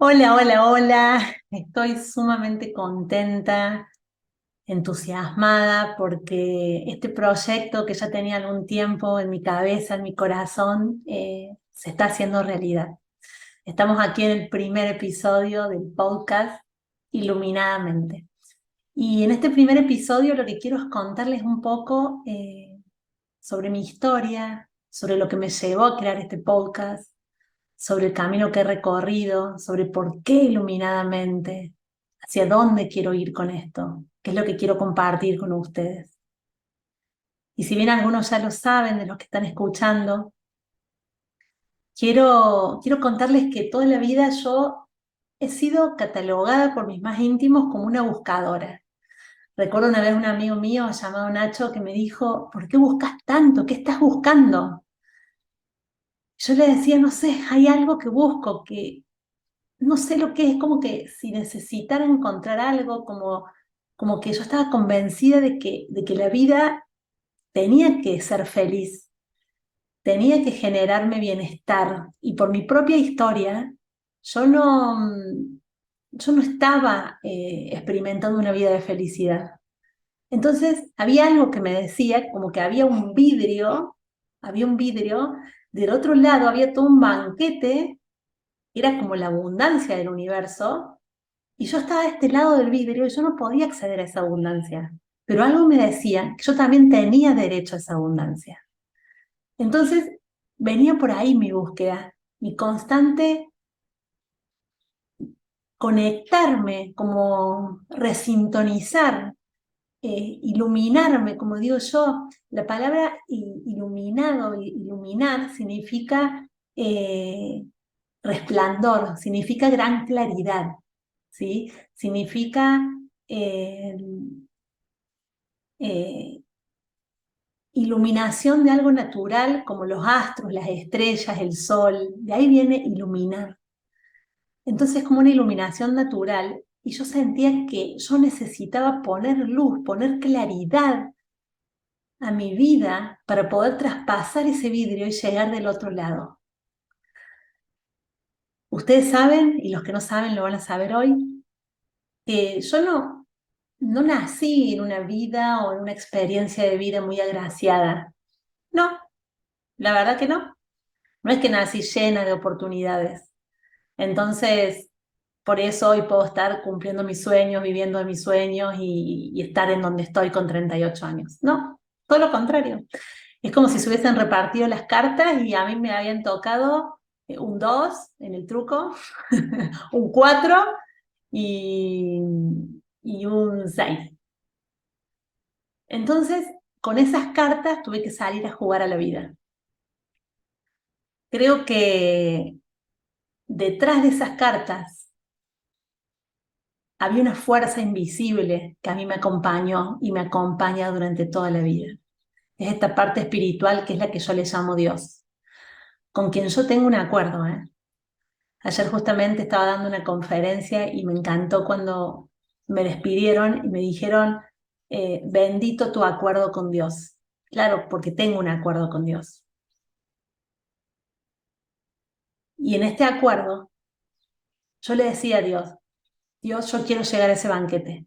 Hola, hola, hola. Estoy sumamente contenta, entusiasmada porque este proyecto que ya tenía algún tiempo en mi cabeza, en mi corazón, se está haciendo realidad. Estamos aquí en el primer episodio del podcast Iluminadamente. Y en este primer episodio lo que quiero es contarles un poco sobre mi historia, sobre lo que me llevó a crear este podcast, sobre el camino que he recorrido, sobre por qué iluminadamente, hacia dónde quiero ir con esto, qué es lo que quiero compartir con ustedes. Y si bien algunos ya lo saben de los que están escuchando, quiero contarles que toda la vida yo he sido catalogada por mis más íntimos como una buscadora. Recuerdo una vez un amigo mío llamado Nacho que me dijo, ¿por qué buscas tanto? ¿Qué estás buscando? Yo le decía, no sé, hay algo que busco, que no sé lo que es, como que si necesitara encontrar algo, como que yo estaba convencida de que la vida tenía que ser feliz, tenía que generarme bienestar. Y por mi propia historia, yo no, yo no estaba experimentando una vida de felicidad. Entonces había algo que me decía, como que había un vidrio, del otro lado había todo un banquete, era como la abundancia del universo. Y yo estaba de este lado del vidrio y yo no podía acceder a esa abundancia. Pero algo me decía que yo también tenía derecho a esa abundancia. Entonces venía por ahí mi búsqueda, mi constante conectarme, como resintonizar, iluminarme, como digo yo. La palabra iluminado, iluminar, significa resplandor, significa gran claridad, ¿sí? Significa eh, eh, iluminación de algo natural como los astros, las estrellas, el sol. De ahí viene iluminar. Entonces, como una iluminación natural, y yo sentía que yo necesitaba poner luz, poner claridad a mi vida para poder traspasar ese vidrio y llegar del otro lado. Ustedes saben, y los que no saben lo van a saber hoy, que yo no nací en una vida o en una experiencia de vida muy agraciada. No, la verdad que no. No es que nací llena de oportunidades. Entonces, por eso hoy puedo estar cumpliendo mis sueños, viviendo de mis sueños y estar en donde estoy con 38 años. No, todo lo contrario. Es como si se hubiesen repartido las cartas y a mí me habían tocado un 2 en el truco, un 4 y, y un 6. Entonces, con esas cartas tuve que salir a jugar a la vida. Creo que detrás de esas cartas había una fuerza invisible que a mí me acompañó y me acompaña durante toda la vida. Es esta parte espiritual que es la que yo le llamo Dios, con quien yo tengo un acuerdo, ¿eh? Ayer justamente estaba dando una conferencia y me encantó cuando me despidieron y me dijeron, bendito tu acuerdo con Dios. Claro, porque tengo un acuerdo con Dios. Y en este acuerdo yo le decía a Dios, Dios, yo quiero llegar a ese banquete.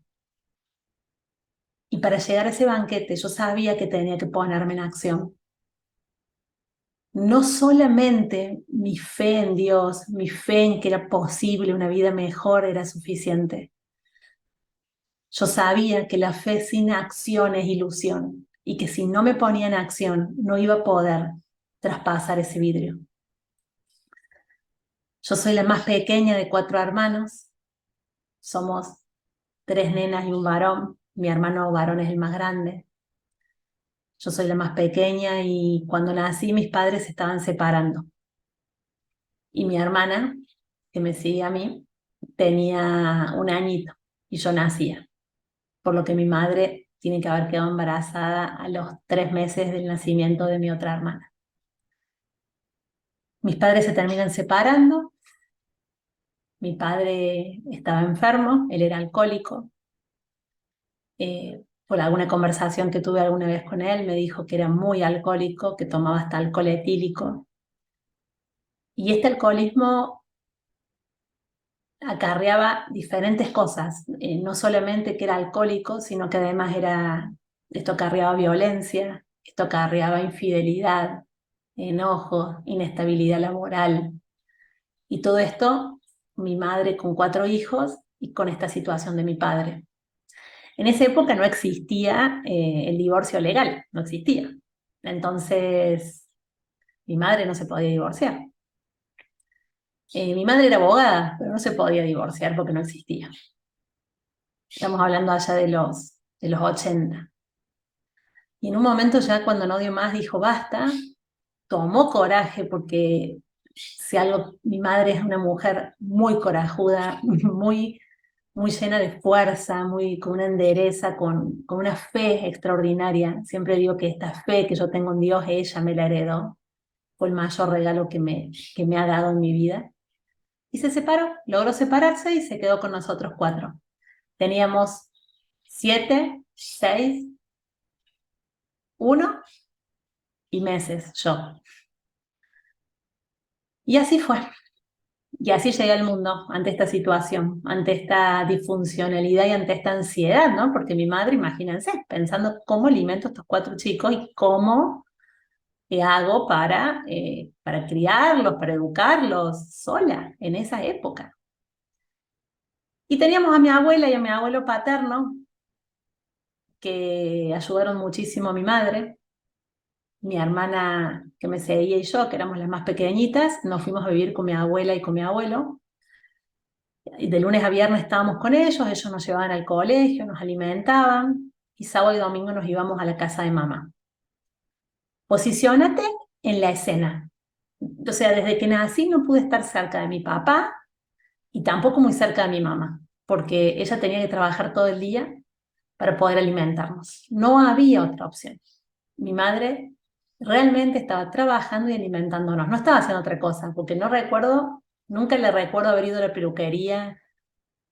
Y para llegar a ese banquete yo sabía que tenía que ponerme en acción. No solamente mi fe en Dios, mi fe en que era posible una vida mejor era suficiente. Yo sabía que la fe sin acción es ilusión y que si no me ponía en acción no iba a poder traspasar ese vidrio. Yo soy la más pequeña de 4 hermanos, somos 3 nenas y un varón. Mi hermano varón es el más grande. Yo soy la más pequeña y cuando nací mis padres se estaban separando. Y mi hermana, que me sigue a mí, tenía un añito y yo nacía, por lo que mi madre tiene que haber quedado embarazada a los 3 meses del nacimiento de mi otra hermana. Mis padres se terminan separando, mi padre estaba enfermo, él era alcohólico. Por alguna conversación que tuve alguna vez con él, me dijo que era muy alcohólico, que tomaba hasta alcohol etílico. Y este alcoholismo acarreaba diferentes cosas, no solamente que era alcohólico, sino que además esto acarreaba violencia, esto acarreaba infidelidad, enojo, inestabilidad laboral, y todo esto, mi madre con 4 hijos y con esta situación de mi padre. En esa época no existía el divorcio legal, no existía. Entonces, mi madre no se podía divorciar. Mi madre era abogada, pero no se podía divorciar porque no existía. Estamos hablando allá de los 80. Y en un momento ya cuando no dio más dijo basta, tomó coraje porque si algo, mi madre es una mujer muy corajuda, muy llena de fuerza, con una endereza, con una fe extraordinaria. Siempre digo que esta fe que yo tengo en Dios, ella me la heredó. Fue el mayor regalo que me ha dado en mi vida. Y se separó, logró separarse y se quedó con nosotros 4. Teníamos 7, 6, 1 y meses yo. Y así fue. Y así llegué al mundo ante esta situación, ante esta disfuncionalidad y ante esta ansiedad, ¿no? Porque mi madre, imagínense, pensando cómo alimento a estos 4 chicos y cómo hago para criarlos, para educarlos sola en esa época. Y teníamos a mi abuela y a mi abuelo paterno que ayudaron muchísimo a mi madre. Mi hermana que me seguía y yo, que éramos las más pequeñitas, nos fuimos a vivir con mi abuela y con mi abuelo. Y de lunes a viernes estábamos con ellos nos llevaban al colegio, nos alimentaban, y sábado y domingo nos íbamos a la casa de mamá. Posiciónate en la escena. O sea, desde que nací no pude estar cerca de mi papá y tampoco muy cerca de mi mamá, porque ella tenía que trabajar todo el día para poder alimentarnos. No había otra opción. Mi madre realmente estaba trabajando y alimentándonos, no estaba haciendo otra cosa, porque no recuerdo, nunca le recuerdo haber ido a la peluquería,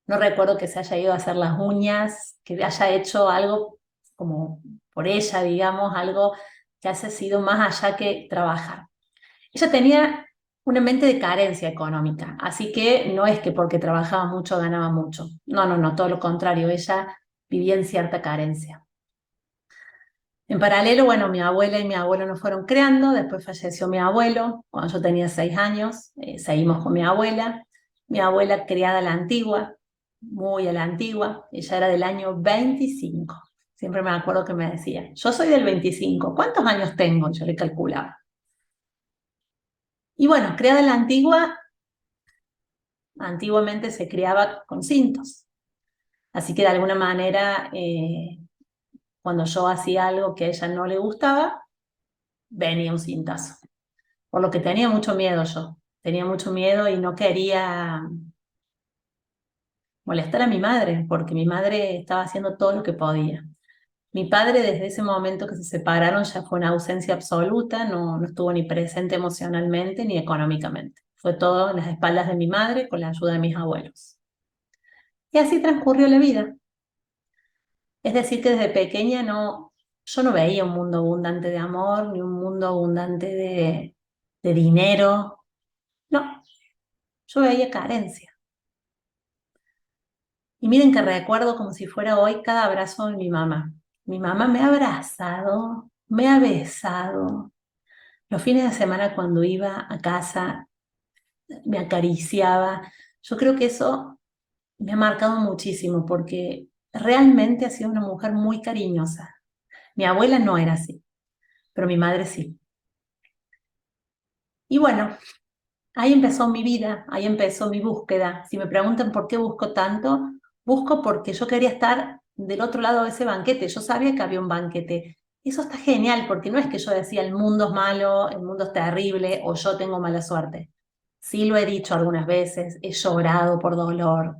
no recuerdo que se haya ido a hacer las uñas, que haya hecho algo como por ella, digamos, algo que haya sido más allá que trabajar. Ella tenía una mente de carencia económica, así que no es que porque trabajaba mucho ganaba mucho. No, no, no, todo lo contrario, ella vivía en cierta carencia. En paralelo, bueno, mi abuela y mi abuelo nos fueron creando, después falleció mi abuelo, cuando yo tenía 6 años, seguimos con mi abuela criada a la antigua, muy a la antigua, ella era del año 25, siempre me acuerdo que me decía, yo soy del 25, ¿cuántos años tengo? Yo le calculaba. Y bueno, criada a la antigua, antiguamente se criaba con cintos, así que de alguna manera, cuando yo hacía algo que a ella no le gustaba, venía un cintazo. Por lo que tenía mucho miedo yo. Tenía mucho miedo y no quería molestar a mi madre, porque mi madre estaba haciendo todo lo que podía. Mi padre, desde ese momento que se separaron, ya fue una ausencia absoluta, no estuvo ni presente emocionalmente ni económicamente. Fue todo en las espaldas de mi madre con la ayuda de mis abuelos. Y así transcurrió la vida. Es decir, que desde pequeña yo no veía un mundo abundante de amor, ni un mundo abundante de dinero. No, yo veía carencia. Y miren que recuerdo como si fuera hoy cada abrazo de mi mamá. Mi mamá me ha abrazado, me ha besado. Los fines de semana cuando iba a casa me acariciaba. Yo creo que eso me ha marcado muchísimo porque realmente ha sido una mujer muy cariñosa. Mi abuela no era así, pero mi madre sí. Y bueno, ahí empezó mi vida, ahí empezó mi búsqueda. Si me preguntan por qué busco tanto, busco porque yo quería estar del otro lado de ese banquete. Yo sabía que había un banquete. Eso está genial porque no es que yo decía el mundo es malo, el mundo es terrible o yo tengo mala suerte. Sí lo he dicho algunas veces, he llorado por dolor,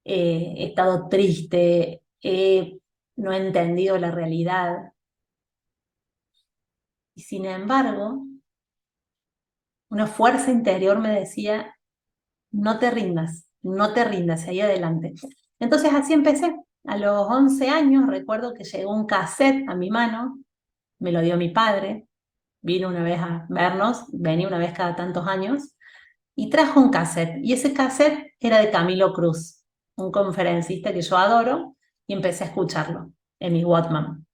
he estado triste, no he entendido la realidad. Y sin embargo, una fuerza interior me decía, no te rindas, ahí adelante. Entonces así empecé. A los 11 años recuerdo que llegó un cassette a mi mano, me lo dio mi padre, vino una vez a vernos, venía una vez cada tantos años, y trajo un cassette. Y ese cassette era de Camilo Cruz, un conferencista que yo adoro, y empecé a escucharlo en mi Walkman.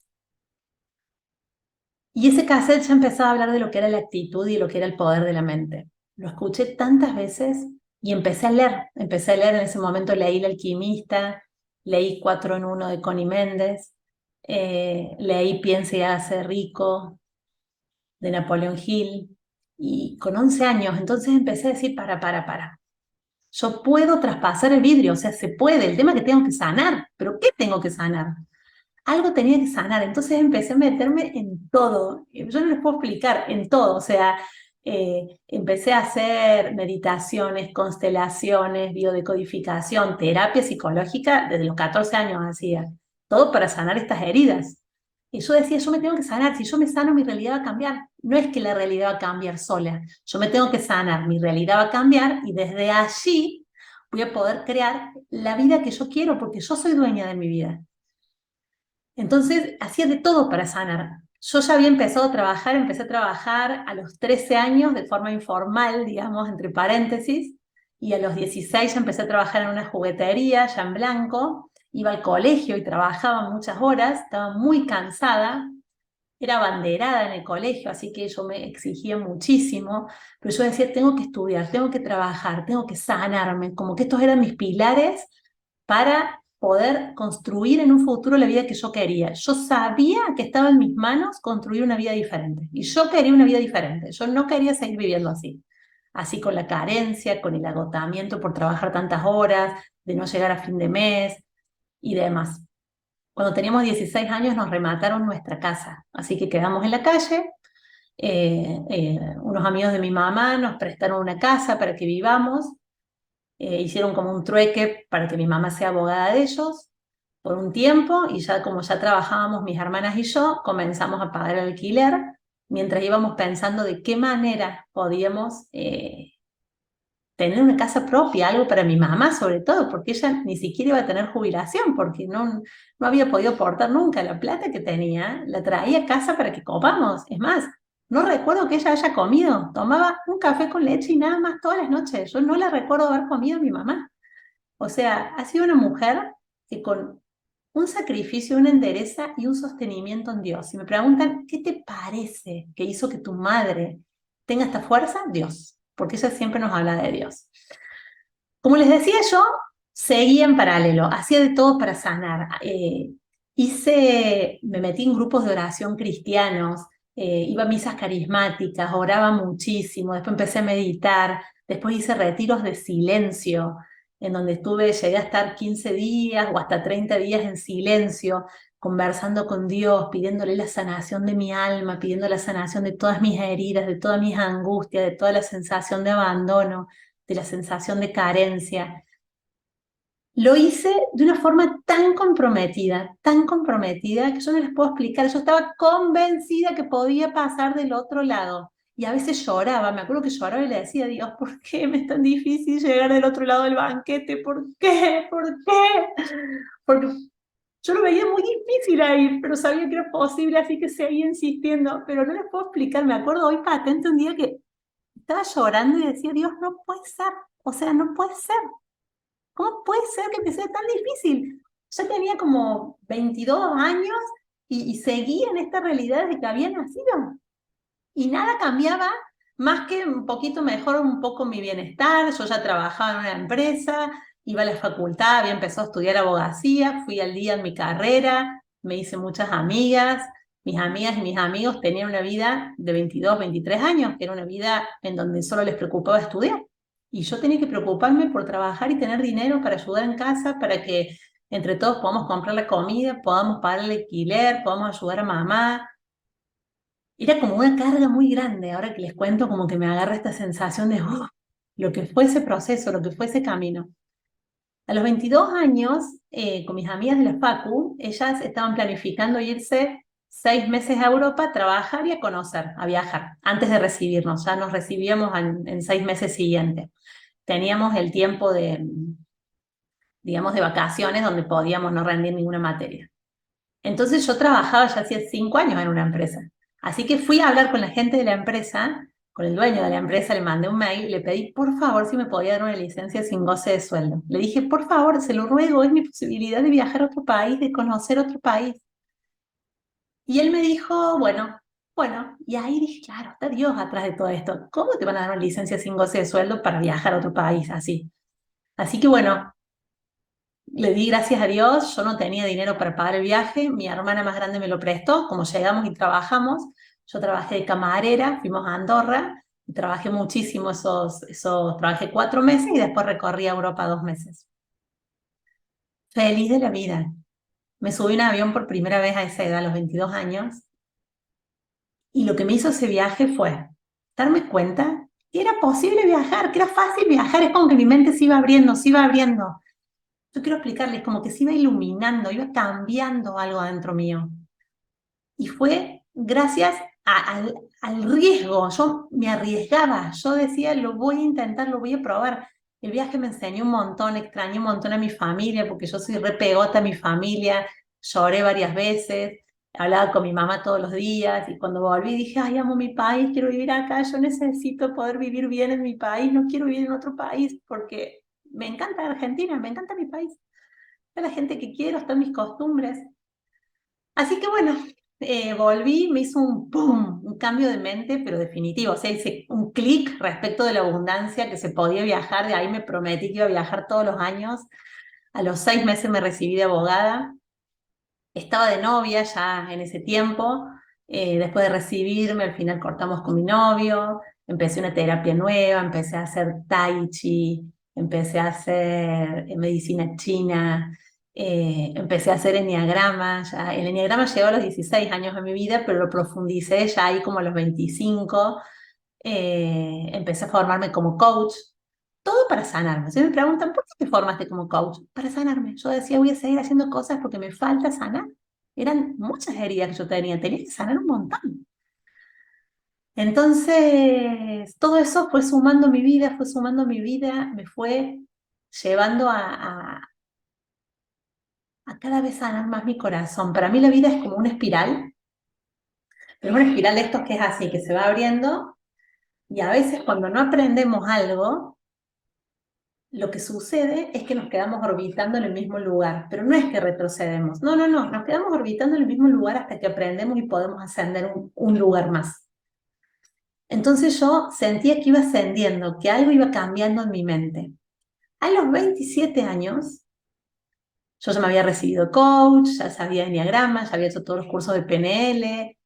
Y ese cassette ya empezaba a hablar de lo que era la actitud y lo que era el poder de la mente. Lo escuché tantas veces y empecé a leer en ese momento, leí El Alquimista, leí Cuatro en Uno de Connie Méndez, leí Piense y hágase rico de Napoleón Hill, y con 11 años, entonces empecé a decir, para. Yo puedo traspasar el vidrio, o sea, se puede. El tema es que tengo que sanar. ¿Pero qué tengo que sanar? Algo tenía que sanar. Entonces empecé a meterme en todo. Yo no les puedo explicar, en todo. O sea, empecé a hacer meditaciones, constelaciones, biodecodificación, terapia psicológica, desde los 14 años hacía. Todo para sanar estas heridas. Y yo decía, yo me tengo que sanar. Si yo me sano, mi realidad va a cambiar. No es que la realidad va a cambiar sola. Yo me tengo que sanar, mi realidad va a cambiar y desde allí voy a poder crear la vida que yo quiero, porque yo soy dueña de mi vida. Entonces, hacía de todo para sanar. Yo ya había empezado a trabajar, empecé a trabajar a los 13 años de forma informal, digamos, entre paréntesis, y a los 16 ya empecé a trabajar en una juguetería, ya en blanco, iba al colegio y trabajaba muchas horas, estaba muy cansada, era abanderada en el colegio, así que yo me exigía muchísimo, pero yo decía, tengo que estudiar, tengo que trabajar, tengo que sanarme, como que estos eran mis pilares para poder construir en un futuro la vida que yo quería. Yo sabía que estaba en mis manos construir una vida diferente, y yo quería una vida diferente, yo no quería seguir viviendo así, así con la carencia, con el agotamiento por trabajar tantas horas, de no llegar a fin de mes y demás. Cuando teníamos 16 años nos remataron nuestra casa, así que quedamos en la calle. Unos amigos de mi mamá nos prestaron una casa para que vivamos, hicieron como un trueque para que mi mamá sea abogada de ellos por un tiempo, y ya como ya trabajábamos mis hermanas y yo, comenzamos a pagar el alquiler mientras íbamos pensando de qué manera podíamos tener una casa propia, algo para mi mamá sobre todo, porque ella ni siquiera iba a tener jubilación, porque no había podido aportar nunca la plata que tenía, la traía a casa para que comamos. Es más, no recuerdo que ella haya comido, tomaba un café con leche y nada más todas las noches. Yo no la recuerdo haber comido a mi mamá. O sea, ha sido una mujer que con un sacrificio, una entereza y un sostenimiento en Dios. Si me preguntan, ¿qué te parece que hizo que tu madre tenga esta fuerza? Dios, porque ella siempre nos habla de Dios. Como les decía yo, seguía en paralelo, hacía de todo para sanar. Me metí en grupos de oración cristianos, iba a misas carismáticas, oraba muchísimo, después empecé a meditar, después hice retiros de silencio, en donde llegué a estar 15 días o hasta 30 días en silencio, conversando con Dios, pidiéndole la sanación de mi alma, pidiendo la sanación de todas mis heridas, de todas mis angustias, de toda la sensación de abandono, de la sensación de carencia. Lo hice de una forma tan comprometida, que yo no les puedo explicar. Yo estaba convencida que podía pasar del otro lado. Y a veces lloraba, me acuerdo que lloraba y le decía, Dios, ¿por qué me es tan difícil llegar del otro lado del banquete? ¿Por qué? ¿Por qué? Porque yo lo veía muy difícil ahí, pero sabía que era posible, así que seguía insistiendo. Pero no les puedo explicar, me acuerdo hoy patente un día que estaba llorando y decía, Dios, no puede ser. O sea, no puede ser. ¿Cómo puede ser que me sea tan difícil? Yo tenía como 22 años y seguía en esta realidad de que había nacido. Y nada cambiaba más que un poquito mejor, un poco mi bienestar. Yo ya trabajaba en una empresa, iba a la facultad, había empezado a estudiar abogacía, fui al día en mi carrera, me hice muchas amigas. Mis amigas y mis amigos tenían una vida de 22, 23 años, que era una vida en donde solo les preocupaba estudiar. Y yo tenía que preocuparme por trabajar y tener dinero para ayudar en casa, para que entre todos podamos comprar la comida, podamos pagar el alquiler, podamos ayudar a mamá. Era como una carga muy grande. Ahora que les cuento, como que me agarra esta sensación de lo que fue ese proceso, lo que fue ese camino. A los 22 años, con mis amigas de la Facu, ellas estaban planificando irse 6 meses a Europa a trabajar y a conocer, a viajar, antes de recibirnos. Ya nos recibíamos en 6 meses siguientes. Teníamos el tiempo de, digamos, de vacaciones donde podíamos no rendir ninguna materia. Entonces yo trabajaba ya hacía 5 años en una empresa. Así que fui a hablar con la gente de la empresa con el dueño de la empresa, le mandé un mail, le pedí por favor si me podía dar una licencia sin goce de sueldo. Le dije, por favor, se lo ruego, es mi posibilidad de viajar a otro país, de conocer otro país. Y él me dijo, bueno, bueno, y ahí dije, claro, está Dios atrás de todo esto. ¿Cómo te van a dar una licencia sin goce de sueldo para viajar a otro país así? Así que bueno, le di gracias a Dios, yo no tenía dinero para pagar el viaje, mi hermana más grande me lo prestó, como llegamos y trabajamos, yo trabajé de camarera, fuimos a Andorra, y trabajé muchísimo trabajé 4 meses y después recorrí a Europa 2 meses. Feliz de la vida. Me subí en avión por primera vez a esa edad, a los 22 años, y lo que me hizo ese viaje fue darme cuenta que era posible viajar, que era fácil viajar, es como que mi mente se iba abriendo, se iba abriendo. Yo quiero explicarles como que se iba iluminando, iba cambiando algo adentro mío. Y fue gracias al riesgo. Yo me arriesgaba, yo decía, lo voy a intentar, lo voy a probar. El viaje me enseñó un montón, extrañé un montón a mi familia, porque yo soy re pegota a mi familia, lloré varias veces, hablaba con mi mamá todos los días, y cuando volví dije, ay, amo mi país, quiero vivir acá, yo necesito poder vivir bien en mi país, no quiero vivir en otro país, porque me encanta Argentina, me encanta mi país, es la gente que quiero, están mis costumbres. Así que bueno, volví, me hizo un pum, un cambio de mente, pero definitivo. O sea, hice un clic respecto de la abundancia, que se podía viajar. De ahí me prometí que iba a viajar todos los años. A los 6 meses me recibí de abogada. Estaba de novia ya en ese tiempo. Después de recibirme, al final cortamos con mi novio. Empecé una terapia nueva, empecé a hacer tai chi, empecé a hacer medicina china, empecé a hacer enneagrama. Ya, el enneagrama llegó a los 16 años de mi vida, pero lo profundicé ya ahí como a los 25. Empecé a formarme como coach, todo para sanarme. Si me preguntan, ¿por qué te formaste como coach? Para sanarme. Yo decía, voy a seguir haciendo cosas porque me falta sanar. Eran muchas heridas que yo tenía que sanar un montón. Entonces, todo eso fue sumando mi vida, fue sumando mi vida, me fue llevando a cada vez sanar más mi corazón. Para mí la vida es como una espiral, pero es una espiral de estos que es así, que se va abriendo y a veces cuando no aprendemos algo, lo que sucede es que nos quedamos orbitando en el mismo lugar, pero no es que retrocedemos, no, no, no, nos quedamos orbitando en el mismo lugar hasta que aprendemos y podemos ascender un lugar más. Entonces yo sentía que iba ascendiendo, que algo iba cambiando en mi mente. A los 27 años, yo ya me había recibido coach, ya sabía enneagrama, ya había hecho todos los cursos de PNL,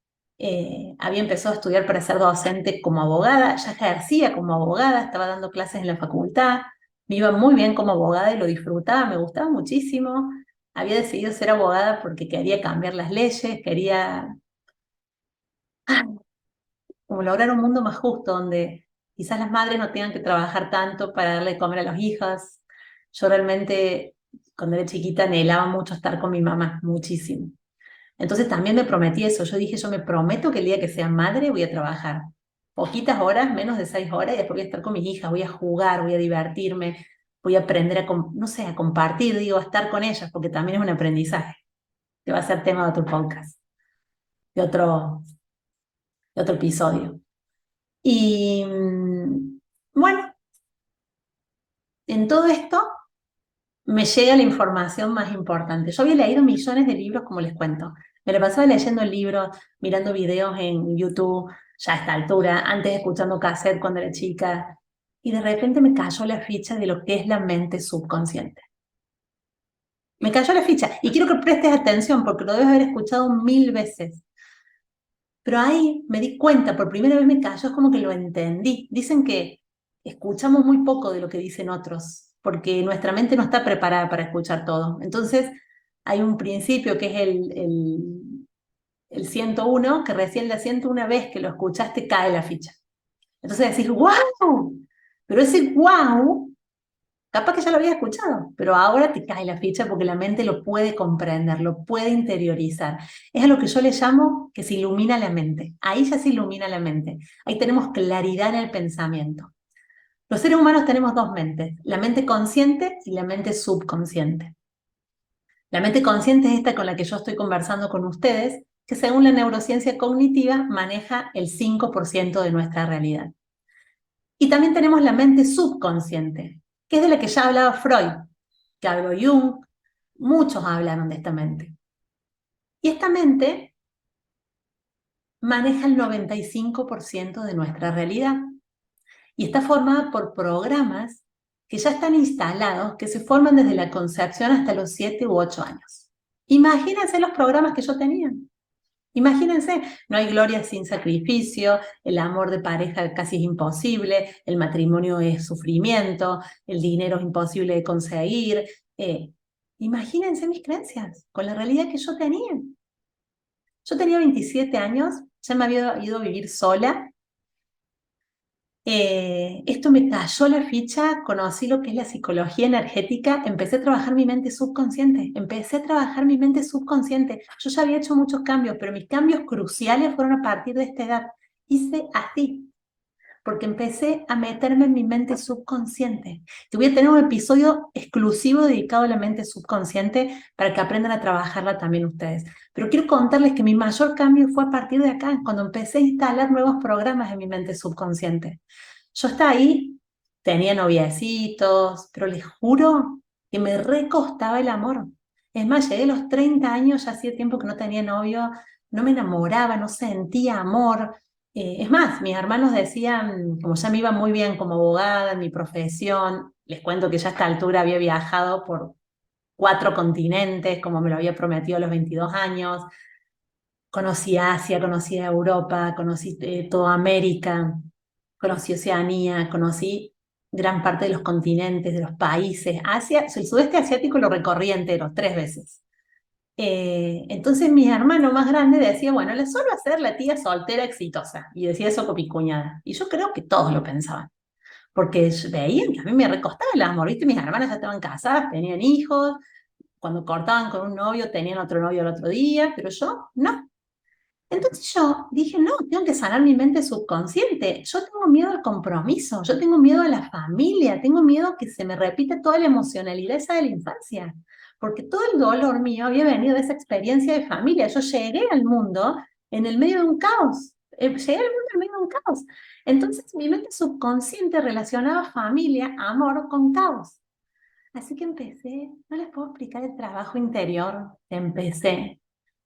había empezado a estudiar para ser docente como abogada, ya ejercía como abogada, estaba dando clases en la facultad, me iba muy bien como abogada y lo disfrutaba, me gustaba muchísimo. Había decidido ser abogada porque quería cambiar las leyes, quería como lograr un mundo más justo, donde quizás las madres no tengan que trabajar tanto para darle de comer a los hijos. Yo realmente, cuando era chiquita, anhelaba mucho estar con mi mamá, muchísimo. Entonces también me prometí eso. Yo dije, yo me prometo que el día que sea madre voy a trabajar. Poquitas horas, menos de 6 horas, y después voy a estar con mis hijas, voy a jugar, voy a divertirme, voy a aprender no sé, a compartir, digo, a estar con ellas, porque también es un aprendizaje, que va a ser tema de otro podcast, de otro episodio. Y bueno, en todo esto me llega la información más importante. Yo había leído millones de libros, como les cuento. Me lo pasaba leyendo libros, mirando videos en YouTube, ya a esta altura, antes escuchando cassette cuando era chica, y de repente me cayó la ficha de lo que es la mente subconsciente. Me cayó la ficha, y quiero que prestes atención porque lo debes haber escuchado 1000 veces. Pero ahí me di cuenta, por primera vez me cayó, es como que lo entendí. Dicen que escuchamos muy poco de lo que dicen otros, porque nuestra mente no está preparada para escuchar todo. Entonces, hay un principio que es el 101, que recién la 101 vez que lo escuchaste cae la ficha. Entonces decís, wow, pero ese wow capaz que ya lo había escuchado, pero ahora te cae la ficha porque la mente lo puede comprender, lo puede interiorizar. Es a lo que yo le llamo que se ilumina la mente. Ahí ya se ilumina la mente. Ahí tenemos claridad en el pensamiento. Los seres humanos tenemos dos mentes, la mente consciente y la mente subconsciente. La mente consciente es esta con la que yo estoy conversando con ustedes, que según la neurociencia cognitiva maneja el 5% de nuestra realidad. Y también tenemos la mente subconsciente, que es de la que ya hablaba Freud, que habló Jung, muchos hablaron de esta mente. Y esta mente maneja el 95% de nuestra realidad y está formada por programas que ya están instalados, que se forman desde la concepción hasta los 7 u 8 años. Imagínense los programas que yo tenía. Imagínense, no hay gloria sin sacrificio, el amor de pareja casi es imposible, el matrimonio es sufrimiento, el dinero es imposible de conseguir. Imagínense mis creencias con la realidad que yo tenía. Yo tenía 27 años, ya me había ido a vivir sola. Esto me cayó la ficha, conocí lo que es la psicología energética, empecé a trabajar mi mente subconsciente, Yo ya había hecho muchos cambios, pero mis cambios cruciales fueron a partir de esta edad. Hice así, porque empecé a meterme en mi mente subconsciente. Te voy a tener un episodio exclusivo dedicado a la mente subconsciente para que aprendan a trabajarla también ustedes. Pero quiero contarles que mi mayor cambio fue a partir de acá, cuando empecé a instalar nuevos programas en mi mente subconsciente. Yo estaba ahí, tenía noviecitos, pero les juro que me recostaba el amor. Es más, llegué a los 30 años, ya hacía tiempo que no tenía novio, no me enamoraba, no sentía amor. Es más, mis hermanos decían, como ya me iba muy bien como abogada en mi profesión, les cuento que ya a esta altura había viajado por 4 continentes, como me lo había prometido a los 22 años, conocí Asia, conocí Europa, conocí toda América, conocí Oceanía, conocí gran parte de los continentes, de los países. Asia, el sudeste asiático lo recorrí entero, 3 veces. Entonces mi hermano más grande decía, bueno, le suelo hacer la tía soltera exitosa. Y decía eso con mi cuñada. Y yo creo que todos lo pensaban. Porque veían que a mí me recostaba el amor, ¿viste? Mis hermanas ya estaban casadas, tenían hijos. Cuando cortaban con un novio, tenían otro novio al otro día. Pero yo, no. Entonces yo dije, no, tengo que sanar mi mente subconsciente. Yo tengo miedo al compromiso, yo tengo miedo a la familia, tengo miedo que se me repita toda la emocionalidad esa de la infancia, porque todo el dolor mío había venido de esa experiencia de familia. Yo llegué al mundo en el medio de un caos, llegué al mundo en medio de un caos. Entonces mi mente subconsciente relacionaba familia, amor con caos. Así que empecé, no les puedo explicar el trabajo interior que empecé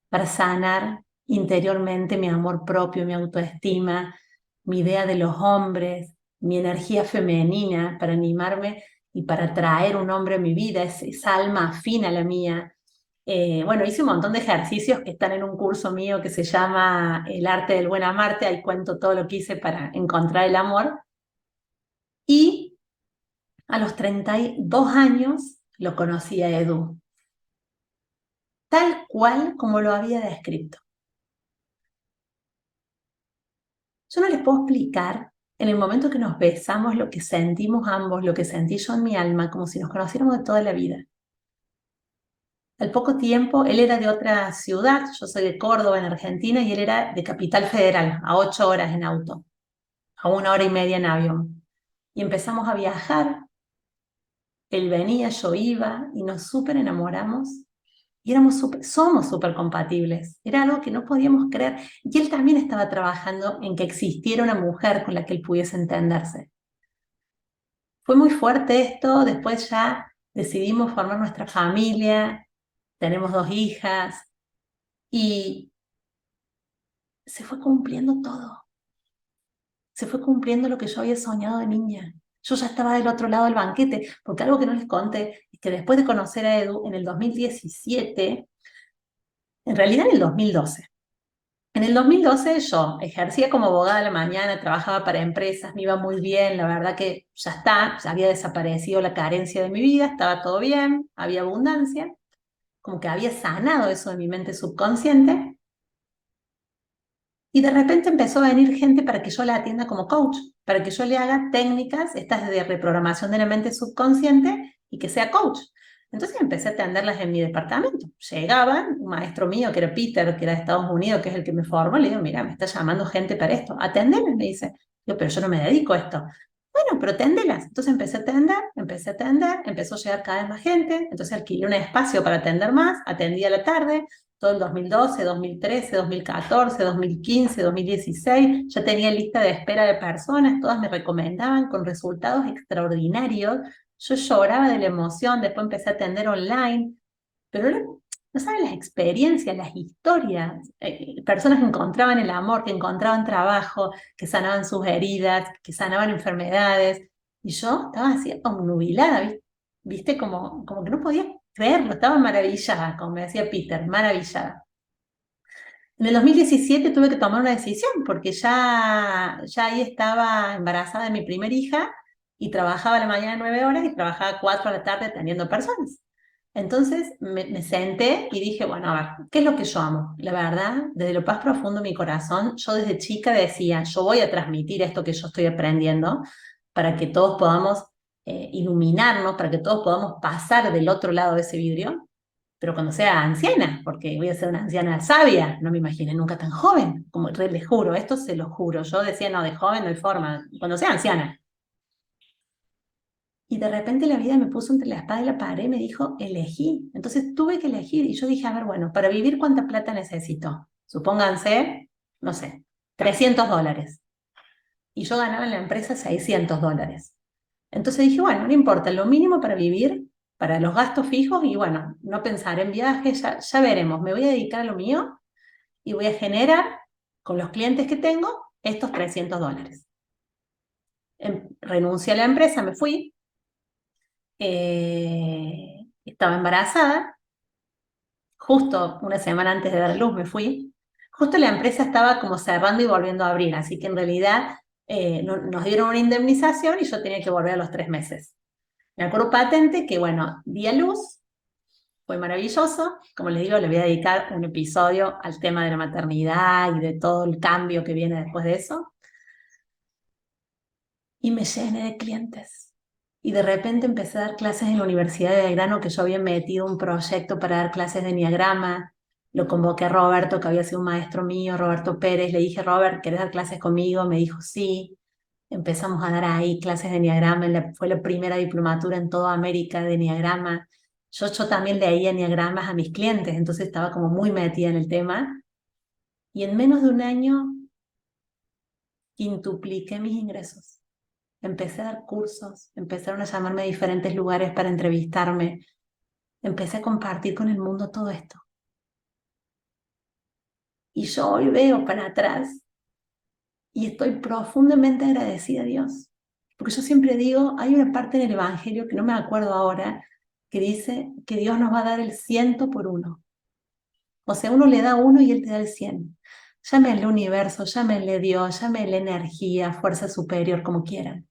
para sanar interiormente mi amor propio, mi autoestima, mi idea de los hombres, mi energía femenina para animarme y para traer un hombre a mi vida, esa alma afín a la mía. Bueno, hice un montón de ejercicios que están en un curso mío que se llama El arte del buen amarte, ahí cuento todo lo que hice para encontrar el amor. Y a los 32 años lo conocí a Edu, tal cual como lo había descrito. Yo no les puedo explicar en el momento que nos besamos lo que sentimos ambos, lo que sentí yo en mi alma, como si nos conociéramos de toda la vida. Al poco tiempo, él era de otra ciudad, yo soy de Córdoba, en Argentina, y él era de Capital Federal, a 8 horas en auto, a 1 hora y media en avión. Y empezamos a viajar, él venía, yo iba, y nos súper enamoramos, y somos súper compatibles. Era algo que no podíamos creer. Y él también estaba trabajando en que existiera una mujer con la que él pudiese entenderse. Fue muy fuerte esto, después ya decidimos formar nuestra familia, tenemos 2 hijas y se fue cumpliendo todo. Se fue cumpliendo lo que yo había soñado de niña. Yo ya estaba del otro lado del banquete, porque algo que no les conté es que después de conocer a Edu en el 2017, en realidad en el 2012, en el 2012 yo ejercía como abogada a la mañana, trabajaba para empresas, me iba muy bien, la verdad que ya está, ya había desaparecido la carencia de mi vida, estaba todo bien, había abundancia, como que había sanado eso de mi mente subconsciente, y de repente empezó a venir gente para que yo la atienda como coach, para que yo le haga técnicas, estas de reprogramación de la mente subconsciente, y que sea coach. Entonces empecé a atenderlas en mi departamento. Llegaban, un maestro mío, que era Peter, que era de Estados Unidos, que es el que me formó, le digo, mira, me está llamando gente para esto, atendeme, me dice. Yo, pero yo no me dedico a esto. Bueno, pero aténdelas. Entonces empecé a atender, empezó a llegar cada vez más gente, entonces alquilé un espacio para atender más, atendí a la tarde, todo el 2012, 2013, 2014, 2015, 2016. Ya tenía lista de espera de personas, todas me recomendaban con resultados extraordinarios. Yo lloraba de la emoción, después empecé a atender online, pero no saben las experiencias, las historias, personas que encontraban el amor, que encontraban trabajo, que sanaban sus heridas, que sanaban enfermedades. Y yo estaba así obnubilada, ¿viste? Como que no podía creerlo, estaba maravillada, como me decía Peter, maravillada. En el 2017 tuve que tomar una decisión porque ya ahí estaba embarazada de mi primera hija y trabajaba a la mañana 9 horas y trabajaba 4 a la tarde atendiendo personas. Entonces me senté y dije, bueno, a ver, ¿qué es lo que yo amo? La verdad, desde lo más profundo de mi corazón, yo desde chica decía, yo voy a transmitir esto que yo estoy aprendiendo para que todos podamos iluminarnos, para que todos podamos pasar del otro lado de ese vidrio, pero cuando sea anciana, porque voy a ser una anciana sabia, no me imaginé nunca tan joven, como les juro, esto se lo juro, yo decía, no, de joven no hay forma, cuando sea anciana. Y de repente la vida me puso entre la espada y la pared y me dijo, elegí. Entonces tuve que elegir y yo dije, a ver, bueno, para vivir, ¿cuánta plata necesito? Supónganse, no sé, $300. Y yo ganaba en la empresa $600. Entonces dije, bueno, no importa, lo mínimo para vivir, para los gastos fijos y bueno, no pensar en viajes, ya veremos, me voy a dedicar a lo mío y voy a generar con los clientes que tengo estos $300. Renuncié a la empresa, me fui, estaba embarazada, justo una semana antes de dar luz me fui, justo la empresa estaba como cerrando y volviendo a abrir, así que en realidad nos dieron una indemnización y yo tenía que volver a los 3 meses. Me acuerdo patente que, bueno, di a luz, fue maravilloso. Como les digo, le voy a dedicar un episodio al tema de la maternidad y de todo el cambio que viene después de eso. Y me llené de clientes. Y de repente empecé a dar clases en la Universidad de Belgrano, que yo había metido un proyecto para dar clases de enneagrama. Lo convoqué a Roberto, que había sido un maestro mío, Roberto Pérez. Le dije, Robert, ¿querés dar clases conmigo? Me dijo, sí. Empezamos a dar ahí clases de enneagrama. Fue la primera diplomatura en toda América de enneagrama. Yo también leía enneagramas a mis clientes, entonces estaba como muy metida en el tema. Y en menos de un año quintupliqué mis ingresos. Empecé a dar cursos, empezaron a llamarme a diferentes lugares para entrevistarme, empecé a compartir con el mundo todo esto. Y yo hoy veo para atrás y estoy profundamente agradecida a Dios. Porque yo siempre digo, hay una parte en el Evangelio que no me acuerdo ahora, que dice que Dios nos va a dar el 100 por 1. O sea, uno le da uno y Él te da el 100. Llámenle universo, llámenle Dios, llámenle energía, fuerza superior, como quieran.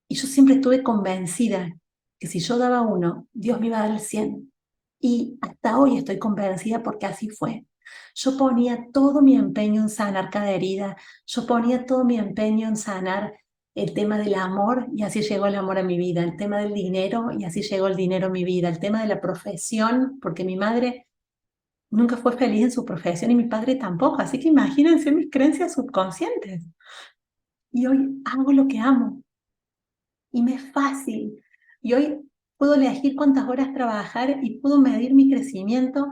Y yo siempre estuve convencida que si yo daba uno, Dios me iba a dar el 100. Y hasta hoy estoy convencida porque así fue. Yo ponía todo mi empeño en sanar cada herida, yo ponía todo mi empeño en sanar el tema del amor y así llegó el amor a mi vida, el tema del dinero y así llegó el dinero a mi vida, el tema de la profesión, porque mi madre nunca fue feliz en su profesión y mi padre tampoco, así que imagínense mis creencias subconscientes. Y hoy hago lo que amo y me es fácil. Y hoy puedo elegir cuántas horas trabajar y puedo medir mi crecimiento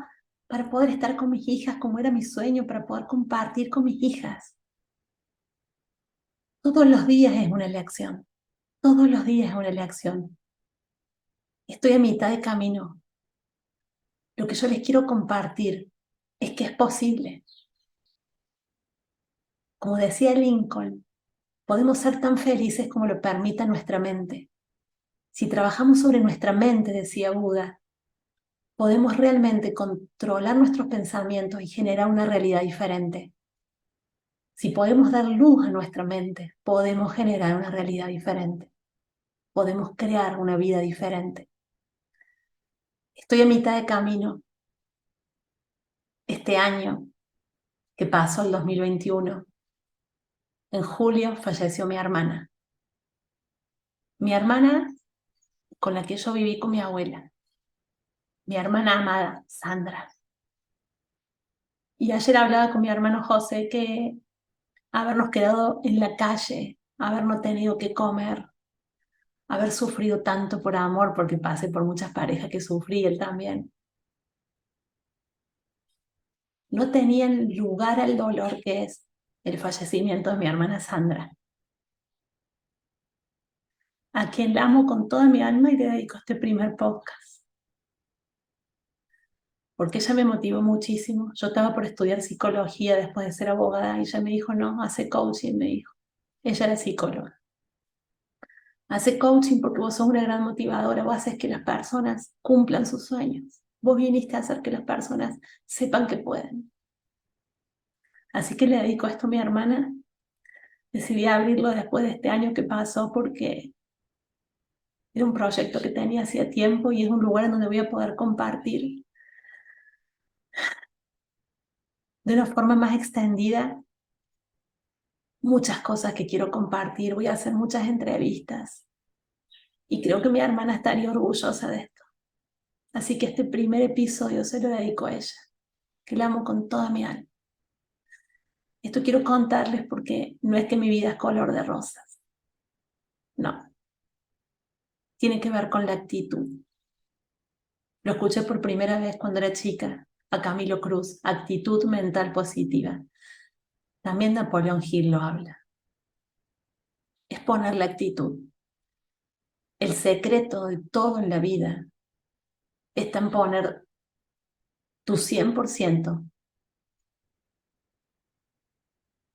para poder estar con mis hijas como era mi sueño, para poder compartir con mis hijas. Todos los días es una elección, todos los días es una elección. Estoy a mitad de camino. Lo que yo les quiero compartir es que es posible. Como decía Lincoln, podemos ser tan felices como lo permita nuestra mente. Si trabajamos sobre nuestra mente, decía Buda, podemos realmente controlar nuestros pensamientos y generar una realidad diferente. Si podemos dar luz a nuestra mente, podemos generar una realidad diferente. Podemos crear una vida diferente. Estoy a mitad de camino. Este año que pasó, el 2021, en julio falleció mi hermana. Mi hermana con la que yo viví con mi abuela. Mi hermana amada, Sandra. Y ayer hablaba con mi hermano José que habernos quedado en la calle, haber no tenido que comer, haber sufrido tanto por amor, porque pasé por muchas parejas que sufrí, él también. no tenían lugar al dolor que es el fallecimiento de mi hermana Sandra, a quien la amo con toda mi alma y le dedico este primer podcast, porque ella me motivó muchísimo. Yo estaba por estudiar psicología después de ser abogada y ella me dijo, no, hace coaching, me dijo. Ella era psicóloga. Hace coaching porque vos sos una gran motivadora, vos haces que las personas cumplan sus sueños. Vos viniste a hacer que las personas sepan que pueden. Así que le dedico esto a mi hermana. Decidí abrirlo después de este año que pasó porque era un proyecto que tenía hacía tiempo y es un lugar en donde voy a poder compartir de una forma más extendida muchas cosas que quiero compartir. Voy a hacer muchas entrevistas y creo que mi hermana estaría orgullosa de esto. Así que este primer episodio se lo dedico a ella, que la amo con toda mi alma. Esto quiero contarles porque no es que mi vida es color de rosas. No, tiene que ver con la actitud. Lo escuché por primera vez cuando era chica, a Camilo Cruz, actitud mental positiva. También Napoleón Hill lo habla. Es poner la actitud. El secreto de todo en la vida está en poner tu 100%,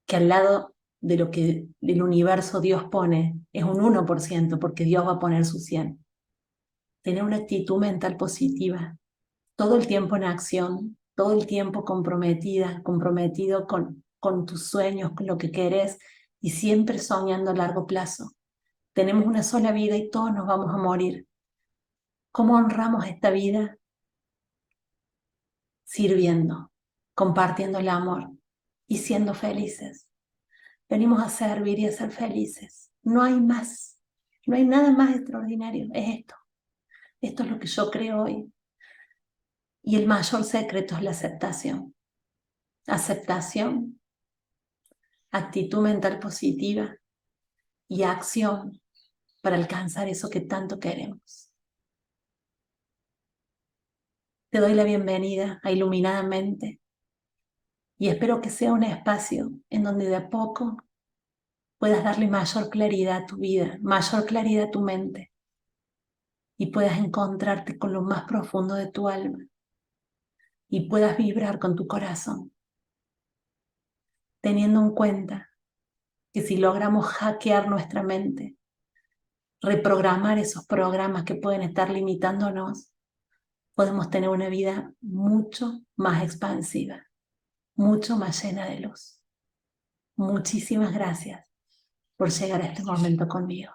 que al lado de lo que el universo Dios pone es un 1%, porque Dios va a poner su 100. Tener una actitud mental positiva, todo el tiempo en acción, todo el tiempo comprometida, comprometido con tus sueños, con lo que querés y siempre soñando a largo plazo. Tenemos una sola vida y todos nos vamos a morir. ¿Cómo honramos esta vida? Sirviendo, compartiendo el amor y siendo felices. Venimos a servir y a ser felices. No hay más, no hay nada más extraordinario. Es esto. Esto es lo que yo creo hoy. Y el mayor secreto es la aceptación. Aceptación, actitud mental positiva y acción para alcanzar eso que tanto queremos. Te doy la bienvenida a Iluminadamente y espero que sea un espacio en donde de a poco puedas darle mayor claridad a tu vida, mayor claridad a tu mente y puedas encontrarte con lo más profundo de tu alma y puedas vibrar con tu corazón, teniendo en cuenta que si logramos hackear nuestra mente, reprogramar esos programas que pueden estar limitándonos, podemos tener una vida mucho más expansiva, mucho más llena de luz. Muchísimas gracias por llegar a este momento conmigo.